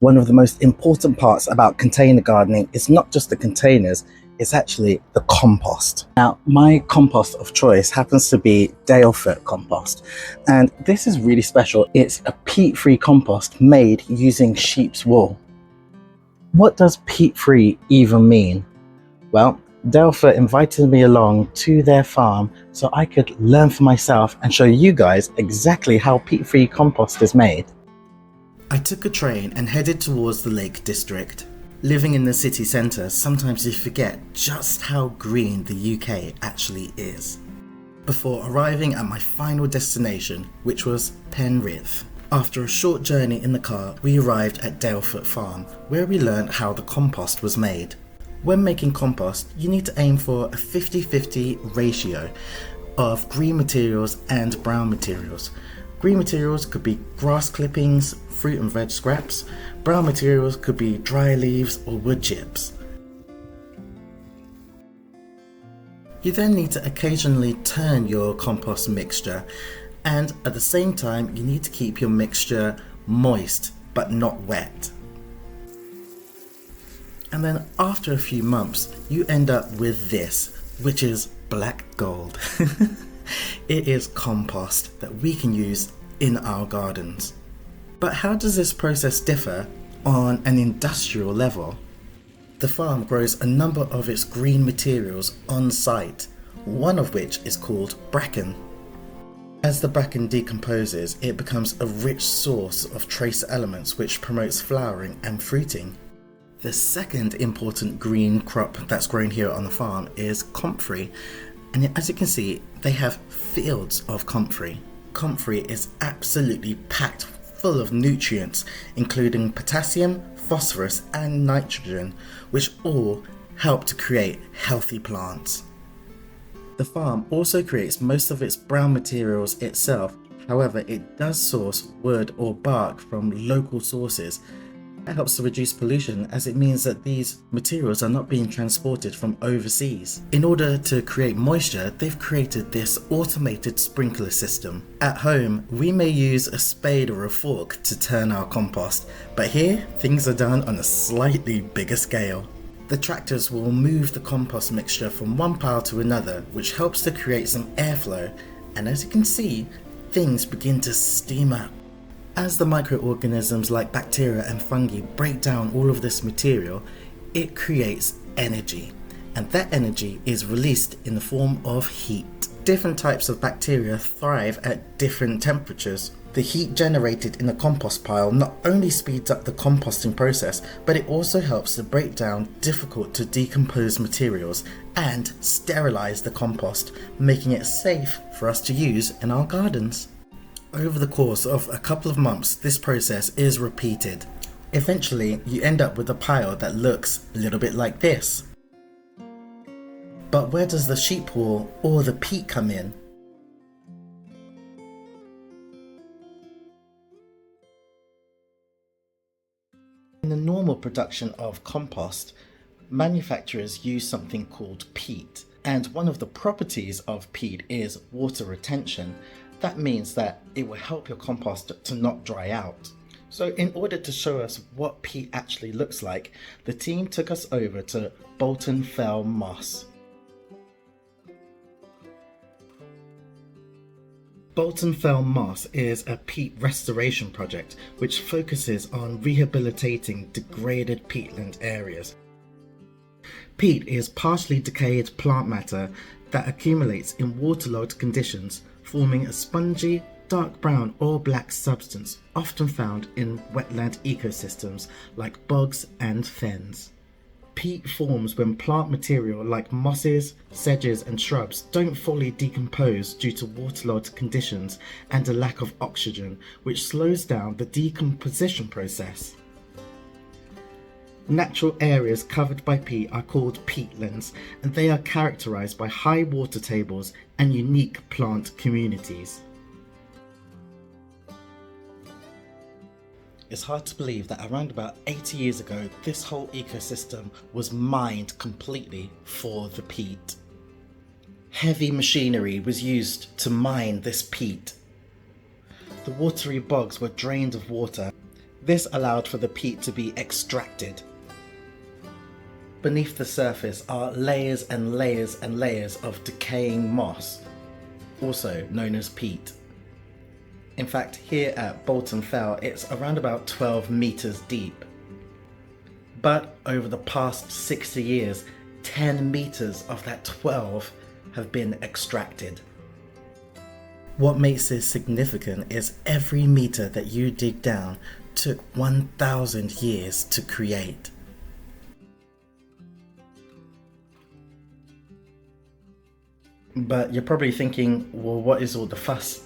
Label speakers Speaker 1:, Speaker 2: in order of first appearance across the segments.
Speaker 1: One of the most important parts about container gardening is not just the containers, it's actually the compost. Now, my compost of choice happens to be Dalefoot Compost, and this is really special. It's a peat-free compost made using sheep's wool. What does peat-free even mean? Well, Dalefoot invited me along to their farm so I could learn for myself and show you guys exactly how peat-free compost is made. I took a train and headed towards the Lake District. Living in the city centre, sometimes you forget just how green the UK actually is. Before arriving at my final destination, which was Penrith. After a short journey in the car, we arrived at Dalefoot Farm, where we learned how the compost was made. When making compost, you need to aim for a 50-50 ratio of green materials and brown materials. Green materials could be grass clippings, fruit and veg scraps. Brown materials could be dry leaves or wood chips. You then need to occasionally turn your compost mixture, and at the same time you need to keep your mixture moist but not wet. And then after a few months you end up with this, which is black gold. It is compost that we can use in our gardens. But how does this process differ on an industrial level? The farm grows a number of its green materials on site, one of which is called bracken. As the bracken decomposes, it becomes a rich source of trace elements which promotes flowering and fruiting. The second important green crop that's grown here on the farm is comfrey, and as you can see, they have fields of comfrey. Comfrey is absolutely packed full of nutrients, including potassium, phosphorus and nitrogen, which all help to create healthy plants. The farm also creates most of its brown materials itself, however it does source wood or bark from local sources. That helps to reduce pollution, as it means that these materials are not being transported from overseas. In order to create moisture, they've created this automated sprinkler system. At home, we may use a spade or a fork to turn our compost, but here things are done on a slightly bigger scale. The tractors will move the compost mixture from one pile to another, which helps to create some airflow, and as you can see, things begin to steam up. As the microorganisms like bacteria and fungi break down all of this material, it creates energy, and that energy is released in the form of heat. Different types of bacteria thrive at different temperatures. The heat generated in a compost pile not only speeds up the composting process, but it also helps to break down difficult to decompose materials and sterilize the compost, making it safe for us to use in our gardens. Over the course of a couple of months, this process is repeated. Eventually, you end up with a pile that looks a little bit like this. But where does the sheep wool or the peat come in? In the normal production of compost, manufacturers use something called peat, and one of the properties of peat is water retention. That means that it will help your compost to not dry out. So in order to show us what peat actually looks like, the team took us over to Bolton Fell Moss. Bolton Fell Moss is a peat restoration project which focuses on rehabilitating degraded peatland areas. Peat is partially decayed plant matter that accumulates in waterlogged conditions, forming a spongy, dark brown or black substance often found in wetland ecosystems like bogs and fens. Peat forms when plant material like mosses, sedges and shrubs don't fully decompose due to waterlogged conditions and a lack of oxygen, which slows down the decomposition process. Natural areas covered by peat are called peatlands, and they are characterized by high water tables and unique plant communities. It's hard to believe that around about 80 years ago, this whole ecosystem was mined completely for the peat. Heavy machinery was used to mine this peat. The watery bogs were drained of water. This allowed for the peat to be extracted. Beneath the surface are layers and layers and layers of decaying moss, also known as peat. In fact, here at Bolton Fell, it's around about 12 meters deep. But over the past 60 years, 10 meters of that 12 have been extracted. What makes this significant is every meter that you dig down took 1,000 years to create. But you're probably thinking, well, what is all the fuss?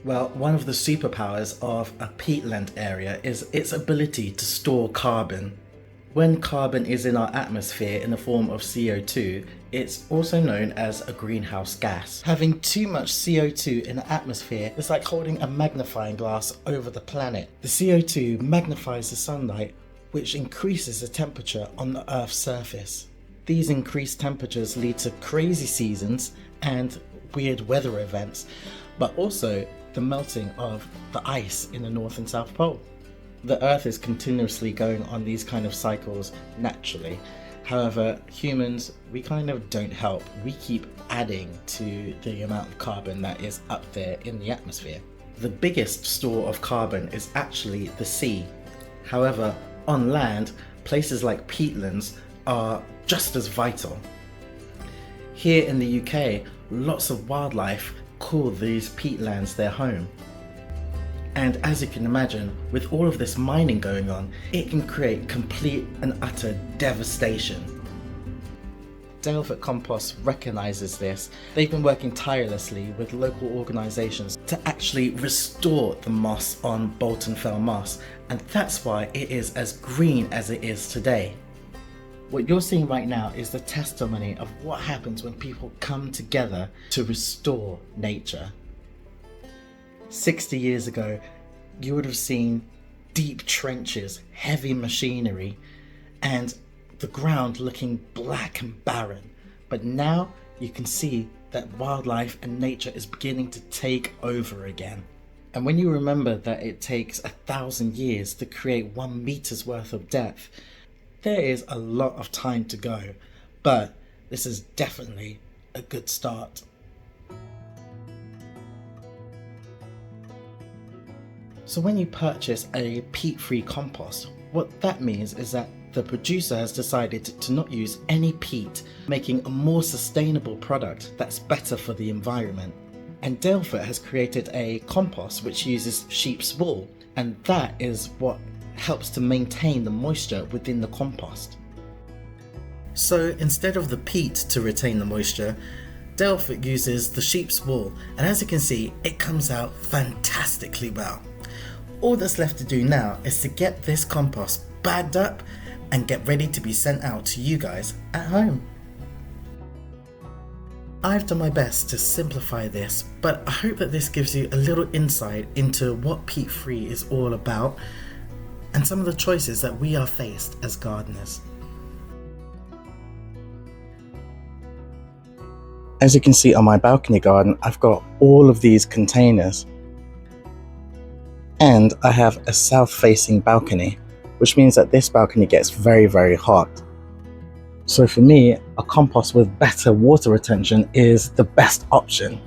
Speaker 1: Well, one of the superpowers of a peatland area is its ability to store carbon. When carbon is in our atmosphere in the form of CO2, it's also known as a greenhouse gas. Having too much CO2 in the atmosphere is like holding a magnifying glass over the planet. The CO2 magnifies the sunlight, which increases the temperature on the Earth's surface. These increased temperatures lead to crazy seasons and weird weather events, but also the melting of the ice in the North and South Pole. The Earth is continuously going on these kind of cycles naturally. However, humans, we kind of don't help. We keep adding to the amount of carbon that is up there in the atmosphere. The biggest store of carbon is actually the sea. However, on land, places like peatlands are just as vital. Here in the UK, lots of wildlife call these peatlands their home. And as you can imagine, with all of this mining going on, it can create complete and utter devastation. Dalefoot Compost recognises this. They've been working tirelessly with local organisations to actually restore the moss on Bolton Fell Moss, and that's why it is as green as it is today. What you're seeing right now is the testimony of what happens when people come together to restore nature. 60 years ago, you would have seen deep trenches, heavy machinery, and the ground looking black and barren. But now you can see that wildlife and nature is beginning to take over again. And when you remember that it takes 1,000 years to create 1 meter's worth of depth, there is a lot of time to go, but this is definitely a good start. So when you purchase a peat-free compost, what that means is that the producer has decided to not use any peat, making a more sustainable product that's better for the environment. And Dalefoot has created a compost which uses sheep's wool, and that is what helps to maintain the moisture within the compost. So instead of the peat to retain the moisture, Dalefoot uses the sheep's wool, and as you can see, it comes out fantastically well. All that's left to do now is to get this compost bagged up and get ready to be sent out to you guys at home. I've done my best to simplify this, but I hope that this gives you a little insight into what peat-free is all about and some of the choices that we are faced as gardeners. As you can see on my balcony garden, I've got all of these containers, and I have a south-facing balcony, which means that this balcony gets very, very hot. So for me, a compost with better water retention is the best option.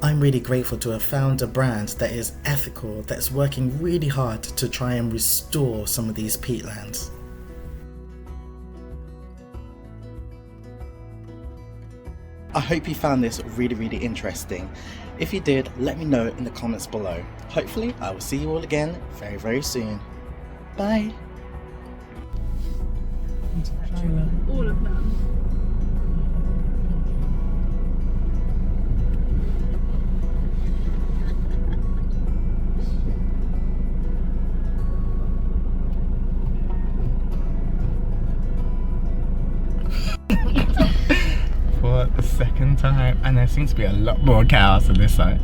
Speaker 1: I'm really grateful to have found a brand that is ethical, that's working really hard to try and restore some of these peatlands. I hope you found this really, really interesting. If you did, let me know in the comments below. Hopefully, I will see you all again very, very soon. Bye!
Speaker 2: All of them.
Speaker 3: For the second time, and there seems to be a lot more cows on this side.